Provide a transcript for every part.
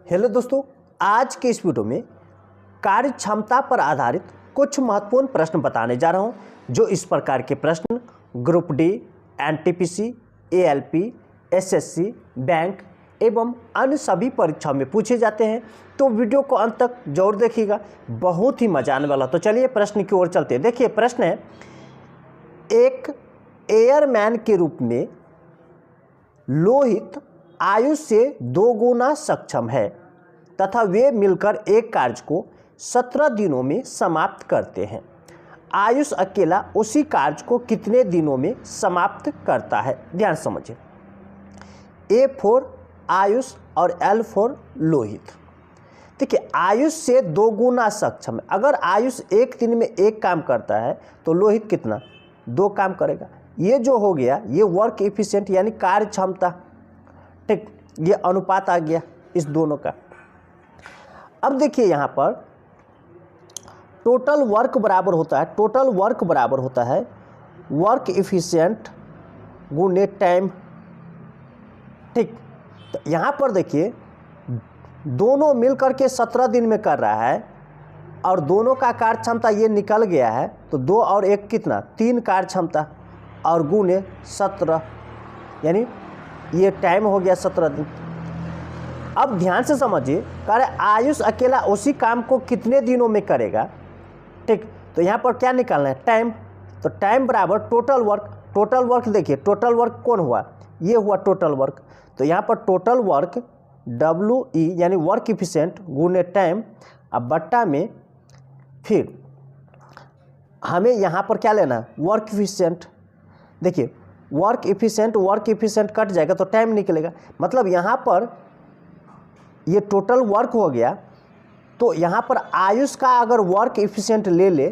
Hello दोस्तों, आज के इस वीडियो में कार्य क्षमता पर आधारित कुछ महत्वपूर्ण प्रश्न बताने जा रहा हूं। जो इस प्रकार के प्रश्न group D, NTPC, ALP, SSC, bank एवं अन्य सभी परीक्षाओं में पूछे जाते हैं। तो वीडियो को अंत तक जरूर देखिएगा, बहुत ही मजा आने वाला। तो चलिए प्रश्न की ओर चलते हैं। देखिए प्रश्न है, एक एयरमैन के रूप में लोहित आयुष से 2 गुना सक्षम है तथा वे मिलकर एक कार्य को 17 दिनों में समाप्त करते हैं। आयुष अकेला उसी कार्य को कितने दिनों में समाप्त करता है? ध्यान समझिए। ए फॉर आयुष और एल फॉर लोहित। देखिए आयुष से 2 गुना सक्षम है। अगर आयुष एक दिन में एक काम करता है तो लोहित कितना? 2 काम करेगा। ये जो हो गया ये वर्क एफिशिएंट यानी कार्य क्षमता, ठीक, ये अनुपात आ गया इस दोनों का। अब देखिए यहाँ पर टोटल वर्क बराबर होता है वर्क एफिशिएंट गुने टाइम, ठीक। तो यहाँ पर देखिए दोनों मिलकर के 17 दिन में कर रहा है और दोनों का कार्य क्षमता ये निकल गया है, तो 2 और 1 कितना? 3 कार्य क्षमता और गुने 17 यानी ये टाइम हो गया 17 दिन। अब ध्यान से समझिए, कह रहे आयुष अकेला उसी काम को कितने दिनों में करेगा, ठीक। तो यहाँ पर क्या निकालना है? टाइम। तो टाइम बराबर टोटल वर्क। देखिए टोटल वर्क कौन हुआ? ये हुआ टोटल वर्क। तो यहाँ पर टोटल वर्क WE यानी वर्क एफिशिएंट गुने टाइम, अब बट्टा में फिर हमें यहाँ पर क्या लेना है? Work efficient. देखिए वर्क एफिशिएंट कट जाएगा तो टाइम निकलेगा। मतलब यहाँ पर ये टोटल वर्क हो गया, तो यहाँ पर आयुष का अगर वर्क एफिशिएंट ले ले,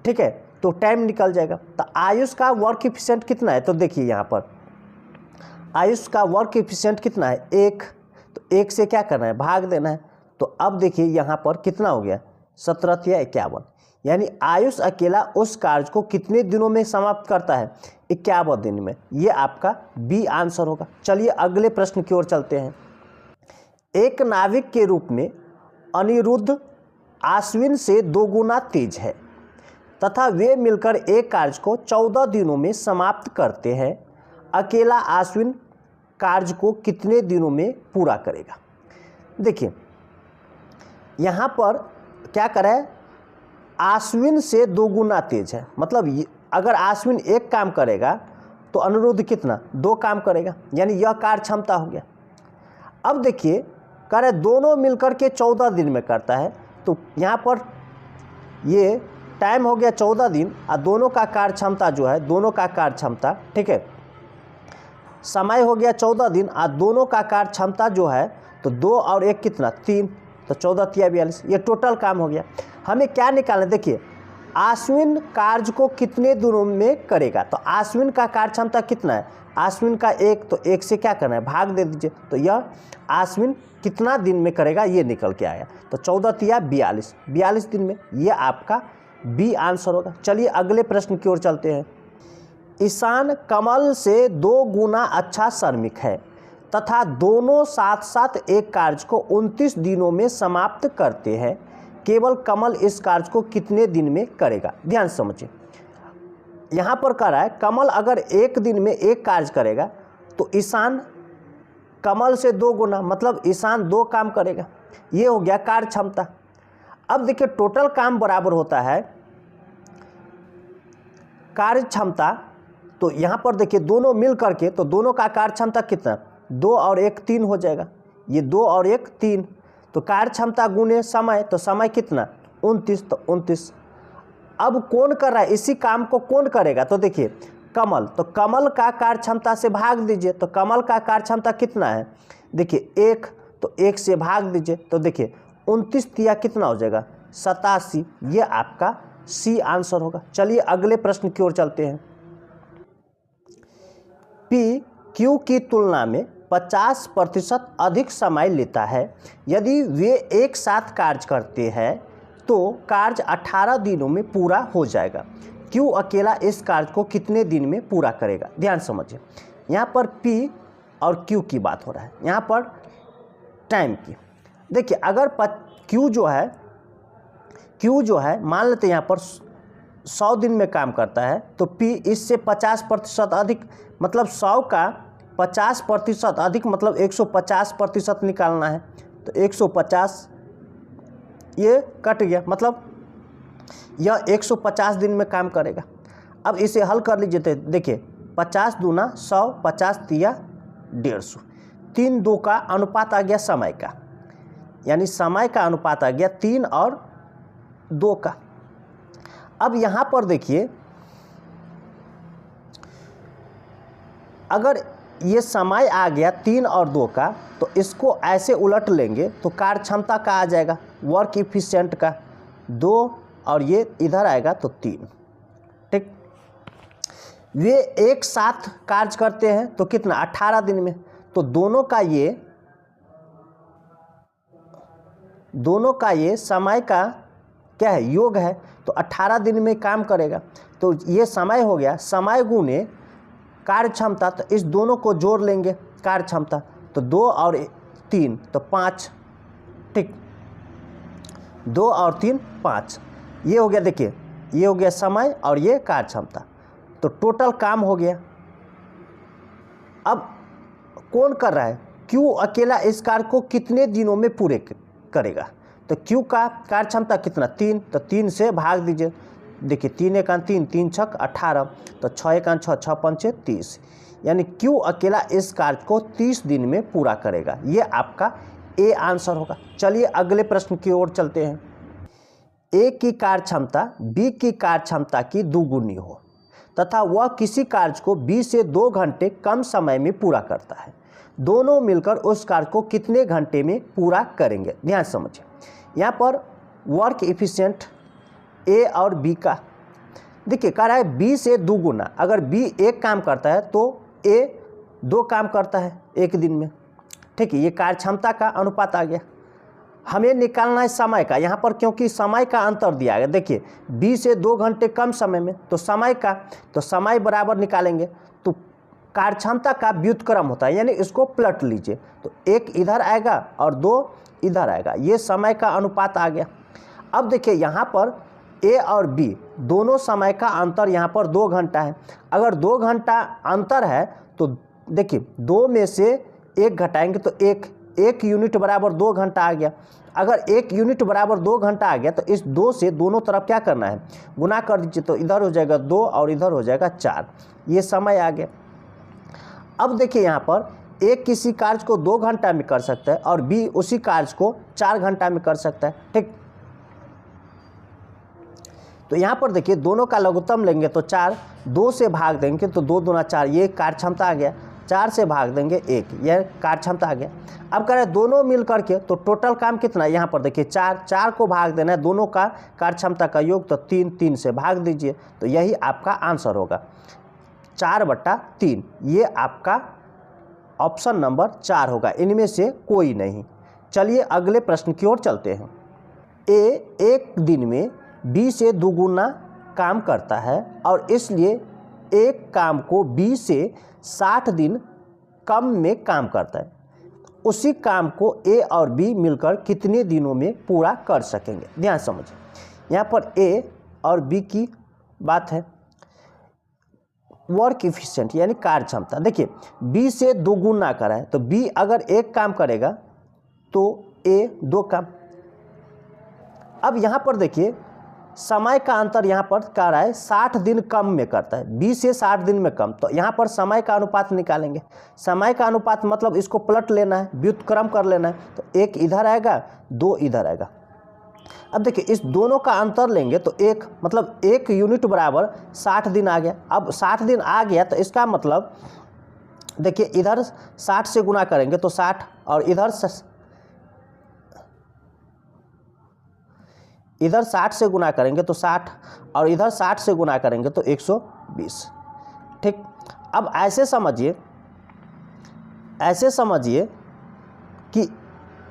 ठीक है, तो टाइम निकल जाएगा। तो आयुष का वर्क एफिशिएंट कितना है? तो देखिए यहाँ पर आयुष का वर्क एफिशिएंट कितना है? 1। तो 1 से क्या करना है? भाग देना है। तो अब देखिए यहाँ पर कितना हो गया? 17 या 51, यानी आयुष अकेला उस कार्य को कितने दिनों में समाप्त करता है? 51 दिन में। ये आपका बी आंसर होगा। चलिए अगले प्रश्न की ओर चलते हैं। एक नाविक के रूप में अनिरुद्ध आश्विन से 2 गुना तेज है तथा वे मिलकर एक कार्य को 14 दिनों में समाप्त करते हैं। अकेला आश्विन कार्य को कितने दिनों में पूरा करेगा? देखिए यहाँ पर क्या करा है? आश्विन से 2 गुना तेज है, मतलब अगर आश्विन एक काम करेगा तो अनिरुद्ध कितना? 2 काम करेगा, यानी यह कार्य क्षमता हो गया। अब देखिए कह रहे दोनों मिलकर के 14 दिन में करता है, तो यहाँ पर ये टाइम हो गया 14 दिन और दोनों का कार्य क्षमता जो है, दोनों का कार्य क्षमता, ठीक है, समय हो गया 14 दिन और दोनों का कार्य क्षमता जो है, तो 2 और 1 कितना? 3। तो 14 तिया 42, ये टोटल काम हो गया। हमें क्या निकालना है? देखिए आश्विन कार्य को कितने दिनों में करेगा? तो आश्विन का कार्य क्षमता कितना है? आश्विन का 1, तो 1 से क्या करना है? भाग दे दीजिए। तो यह आश्विन कितना दिन में करेगा ये निकल के आया। तो 14 तिया 42 दिन में। ये आपका बी आंसर होगा। चलिए अगले प्रश्न की ओर चलते हैं। ईशान कमल से 2 गुना अच्छा श्रमिक है तथा दोनों साथ साथ एक कार्य को 29 दिनों में समाप्त करते हैं। केवल कमल इस कार्य को कितने दिन में करेगा? ध्यान समझिए। यहाँ पर कह रहा है कमल अगर एक दिन में एक कार्य करेगा तो ईशान कमल से 2 गुना, मतलब ईशान 2 काम करेगा। ये हो गया कार्य क्षमता। अब देखिए टोटल काम बराबर होता है कार्य क्षमता। तो यहाँ पर देखिए दोनों मिल करके, तो दोनों का कार्य क्षमता कितना? 2 और 1 3 हो जाएगा। ये 2 और 1 3, तो कार्य क्षमता गुने समय, तो समय कितना? 29, तो 29। अब कौन कर रहा है इसी काम को? कौन करेगा? तो देखिए कमल, तो कमल का कार्य क्षमता से भाग दीजिए। तो कमल का कार्य क्षमता कितना है? देखिए 1, तो 1 से भाग दीजिए। तो देखिए 29 तिया कितना हो जाएगा? 87। ये आपका सी आंसर होगा। चलिए अगले प्रश्न की ओर चलते हैं। पी क्यू की तुलना में 50% अधिक समय लेता है। यदि वे एक साथ कार्य करते हैं तो कार्य 18 दिनों में पूरा हो जाएगा। क्यू अकेला इस कार्य को कितने दिन में पूरा करेगा? ध्यान समझिए। यहाँ पर P और Q की बात हो रहा है, यहाँ पर टाइम की। देखिए अगर क्यू जो है मान लेते हैं यहाँ पर 100 दिन में काम करता है, तो पी इससे 50% अधिक, मतलब 100 का 50% अधिक मतलब 150% निकालना है। तो 150 ये कट गया, मतलब यह 150 दिन में काम करेगा। अब इसे हल कर लीजिए तो देखिए 50 दूना 100, 50 तिया 150, 3 2 का अनुपात आ गया समय का, यानी समय का अनुपात आ गया 3 और 2 का। अब यहाँ पर देखिए अगर ये समय आ गया 3 और 2 का, तो इसको ऐसे उलट लेंगे तो कार्य क्षमता का आ जाएगा वर्क इफिशिएंट का 2, और ये इधर आएगा तो 3। ठीक, वे एक साथ कार्य करते हैं तो कितना 18 दिन में, तो दोनों का ये समय का क्या है, योग है, तो 18 दिन में काम करेगा। तो ये समय हो गया, समय गुने कार्य क्षमता, तो इस दोनों को जोड़ लेंगे कार्य क्षमता, तो 2 और 3 तो 5। ठीक, 2 और 3 5, ये हो गया। देखिए ये हो गया समय और ये कार्य क्षमता, तो टोटल काम हो गया। अब कौन कर रहा है, क्यू अकेला इस कार्य को कितने दिनों में पूरे करेगा, तो क्यू का कार्य क्षमता कितना 3, तो 3 से भाग दीजिए। देखिए 3 एकान 3, 3 छक 18, तो 6 एकान 6, 6 पंचे 30, यानी क्यू अकेला इस कार्य को 30 दिन में पूरा करेगा। ये आपका ए आंसर होगा। चलिए अगले प्रश्न की ओर चलते हैं। ए की कार्य क्षमता बी की कार्य क्षमता की दोगुनी हो तथा वह किसी कार्य को बी से 2 घंटे कम समय में पूरा करता है, दोनों मिलकर उस कार्य को कितने घंटे में पूरा करेंगे। ध्यान समझिए, यहाँ पर वर्क इफिशिएंट ए और बी का देखिए कह रहा है बी से 2 गुना। अगर बी 1 काम करता है तो ए 2 काम करता है 1 दिन में। ठीक है, ये कार्य क्षमता का अनुपात आ गया। हमें निकालना है समय का, यहाँ पर क्योंकि समय का अंतर दिया गया। देखिए बी से 2 घंटे कम समय में, तो समय बराबर निकालेंगे, तो कार्य क्षमता का व्युत्क्रम होता है, यानी इसको पलट लीजिए, तो 1 इधर आएगा और 2 इधर आएगा, ये समय का अनुपात आ गया। अब देखिए यहाँ पर ए और बी दोनों समय का अंतर यहाँ पर 2 घंटा है। अगर 2 घंटा अंतर है तो देखिए 2 में से 1 घटाएंगे तो 1 यूनिट बराबर 2 घंटा आ गया। अगर 1 यूनिट बराबर 2 घंटा आ गया तो इस 2 से दोनों तरफ क्या करना है, गुना कर दीजिए, तो इधर हो जाएगा 2 और इधर हो जाएगा 4, ये समय आ गया। अब देखिए यहाँ पर ए किसी कार्य को 2 घंटा में कर सकता है और बी उसी कार्य को 4 घंटा में कर सकता है। ठीक, तो यहाँ पर देखिए दोनों का लघुत्तम लेंगे तो 4, 2 से भाग देंगे तो 2 दूना 4, ये कार्य क्षमता आ गया। 4 से भाग देंगे 1, यह कार्य क्षमता आ गया। अब कह रहे हैं दोनों मिल करके तो टोटल काम कितना है, यहाँ पर देखिए 4 को भाग देना है, दोनों का कार्य क्षमता का योग, तो 3 से भाग दीजिए, तो यही आपका आंसर होगा 4/3। ये आपका ऑप्शन नंबर 4 होगा, इनमें से कोई नहीं। चलिए अगले प्रश्न की ओर चलते हैं। ए 1 दिन में बी से 2 गुना काम करता है और इसलिए एक काम को बी से 60 दिन कम में काम करता है। उसी काम को ए और बी मिलकर कितने दिनों में पूरा कर सकेंगे। ध्यान समझिए, यहाँ पर ए और बी की बात है। वर्क इफिशिएंट यानी कार्य क्षमता, देखिए बी से 2 गुना करा है, तो बी अगर 1 काम करेगा तो ए 2 काम। अब यहाँ पर देखिए समय का अंतर यहाँ पर कह रहा है 60 दिन कम में करता है, बी से 60 दिन में कम, तो यहाँ पर समय का अनुपात निकालेंगे। समय का अनुपात मतलब इसको पलट लेना है, व्युत्क्रम कर लेना है, तो 1 इधर आएगा 2 इधर आएगा। अब देखिए इस दोनों का अंतर लेंगे तो 1 मतलब 1 यूनिट बराबर 60 दिन आ गया। अब 60 दिन आ गया तो इसका मतलब देखिए इधर 60 से गुना करेंगे तो 60 और इधर 60 से गुना करेंगे तो 60 और इधर 60 से गुना करेंगे तो 120। ठीक, अब ऐसे समझिए कि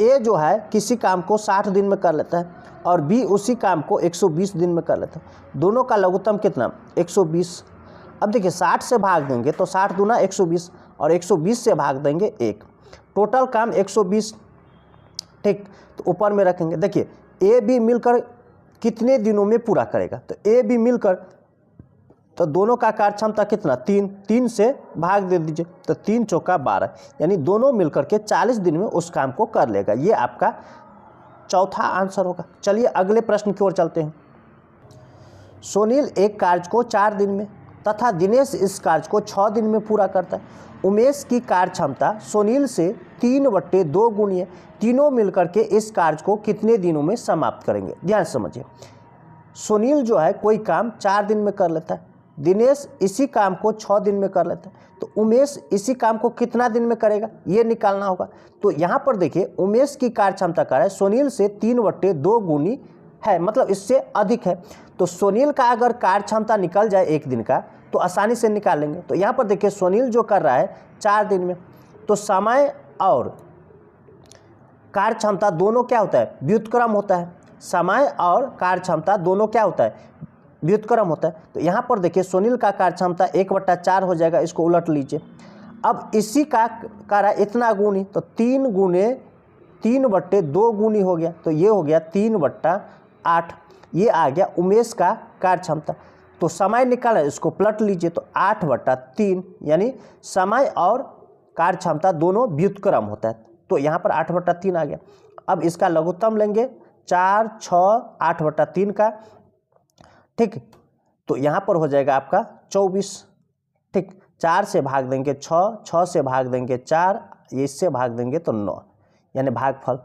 ए जो है किसी काम को 60 दिन में कर लेता है और बी उसी काम को 120 दिन में कर लेता है। दोनों का लघुत्तम कितना 120। अब देखिए 60 से भाग देंगे तो 60 दूना 120 और 120 से भाग देंगे 1, टोटल काम 120 ठीक, तो ऊपर में रखेंगे। देखिए ए बी मिलकर कितने दिनों में पूरा करेगा, तो ए बी मिलकर तो दोनों का कार्य क्षमता कितना 3, 3 से भाग दे दीजिए, तो 3 चौका 12, यानी दोनों मिलकर के 40 दिन में उस काम को कर लेगा। ये आपका चौथा आंसर होगा। चलिए अगले प्रश्न की ओर चलते हैं। सुनील एक कार्य को 4 दिन में तथा दिनेश इस कार्य को 6 दिन में पूरा करता है। उमेश की कार्य क्षमता सुनील से 3/2 गुनी है। तीनों मिलकर के इस कार्य को कितने दिनों में समाप्त करेंगे। ध्यान से समझिए, सुनील जो है कोई काम 4 दिन में कर लेता है, दिनेश इसी काम को 6 दिन में कर लेता है, तो उमेश इसी काम को कितना दिन में करेगा ये निकालना होगा। तो यहाँ पर देखिए उमेश की कार्य क्षमता क्या है, सुनील से 3/2 गुनी है, मतलब इससे अधिक है। तो सुनील का अगर कार्य क्षमता निकल जाए एक दिन का तो आसानी से निकाल लेंगे। तो यहाँ पर देखिए सुनील जो कर रहा है 4 दिन में, तो समय और कार्य क्षमता दोनों क्या होता है, व्युत्क्रम होता है। समय और कार्य क्षमता दोनों क्या होता है, व्युत्क्रम होता है। तो यहाँ पर देखिए सुनील का कार्य क्षमता 1/4 हो जाएगा, इसको उलट लीजिए। अब इसी का कार्य इतना गुनी, तो 3 गुने 3/2 गुनी हो गया, तो ये हो गया 3/8। ये आ गया उमेश का कार्य क्षमता। तो समय निकाला, इसको पलट लीजिए, तो 8/3, यानी समय और कार्य क्षमता दोनों व्युत्क्रम होता है। तो यहाँ पर 8/3 आ गया। अब इसका लघुत्तम लेंगे 4, 6, 8/3 का, ठीक, तो यहाँ पर हो जाएगा आपका 24। ठीक, 4 से भाग देंगे 6, 6 से भाग देंगे 4, इससे भाग देंगे तो 9, यानी भागफल।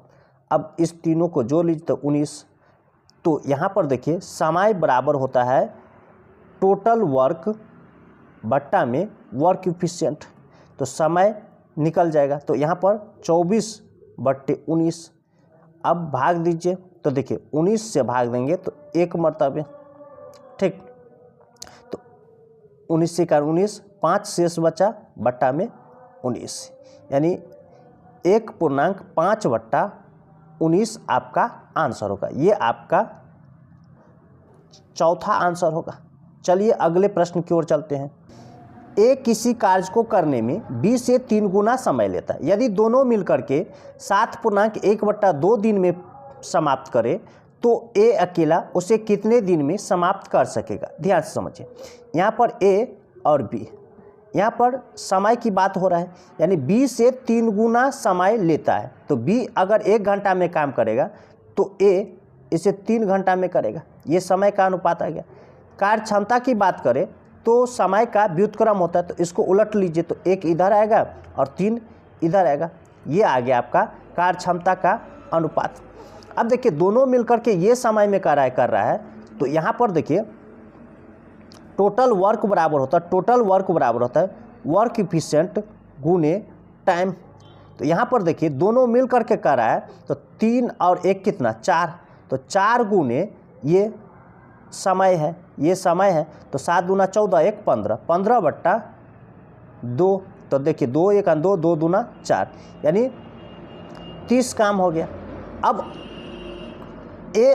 अब इस तीनों को जोड़ लीजिए तो 19। तो यहाँ पर देखिए समय बराबर होता है टोटल वर्क बट्टा में वर्क इफिशिएंट, तो समय निकल जाएगा। तो यहाँ पर 24/19। अब भाग दीजिए, तो देखिए 19 से भाग देंगे तो 1 मरतबे, ठीक, तो 19 से 19, 5 शेष बचा बट्टा में 19, यानी 1.5/19 आपका आंसर होगा। ये आपका चौथा आंसर होगा। चलिए अगले प्रश्न की ओर चलते हैं। ए किसी कार्य को करने में 20 से 3 गुना समय लेता है। यदि दोनों मिलकर के 7.1/2 दिन में समाप्त करे तो ए अकेला उसे कितने दिन में समाप्त कर सकेगा। ध्यान से समझिए, यहाँ पर ए और बी, यहाँ पर समय की बात हो रहा है, यानी 20 से 3 गुना समय लेता है। तो बी अगर 1 घंटा में काम करेगा तो ए इसे 3 घंटा में करेगा। ये समय का अनुपात आ गया। कार्य क्षमता की बात करें तो समय का व्युत्क्रम होता है, तो इसको उलट लीजिए, तो 1 इधर आएगा और 3 इधर आएगा। ये आ गया आपका कार्य क्षमता का अनुपात। अब देखिए दोनों मिलकर के ये समय में कार्य कर रहा है, तो यहाँ पर देखिए टोटल वर्क बराबर होता है, टोटल वर्क बराबर होता है वर्क इफिशिएंट गुने टाइम। तो यहाँ पर देखिए दोनों मिल करके कर रहा है, तो 3 और 1 कितना 4, तो 4 गुने ये समय है, ये समय है, तो 7 दूना 14, 1 15, 15/2। तो देखिए 2 1 2, 2 दूना 4, यानी 30 काम हो गया। अब ए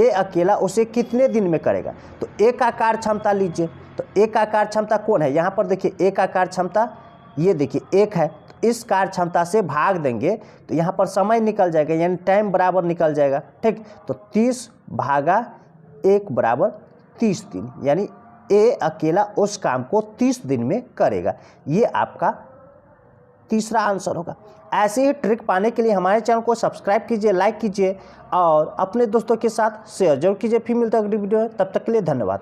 अकेला उसे कितने दिन में करेगा। तो ए का कार्य क्षमता लीजिए, तो ए का कार्य क्षमता कौन है, यहाँ पर देखिए ए का कार्य क्षमता ये देखिए 1 है, तो इस कार्य क्षमता से भाग देंगे तो यहाँ पर समय निकल जाएगा, यानी टाइम बराबर निकल जाएगा। ठीक, तो 30/1 = 30 दिन, यानी ए अकेला उस काम को 30 दिन में करेगा। ये आपका तीसरा आंसर होगा। ऐसे ही ट्रिक पाने के लिए हमारे चैनल को सब्सक्राइब कीजिए, लाइक कीजिए और अपने दोस्तों के साथ शेयर जरूर कीजिए। फिर मिलता है अगली वीडियो में, तब तक के लिए धन्यवाद।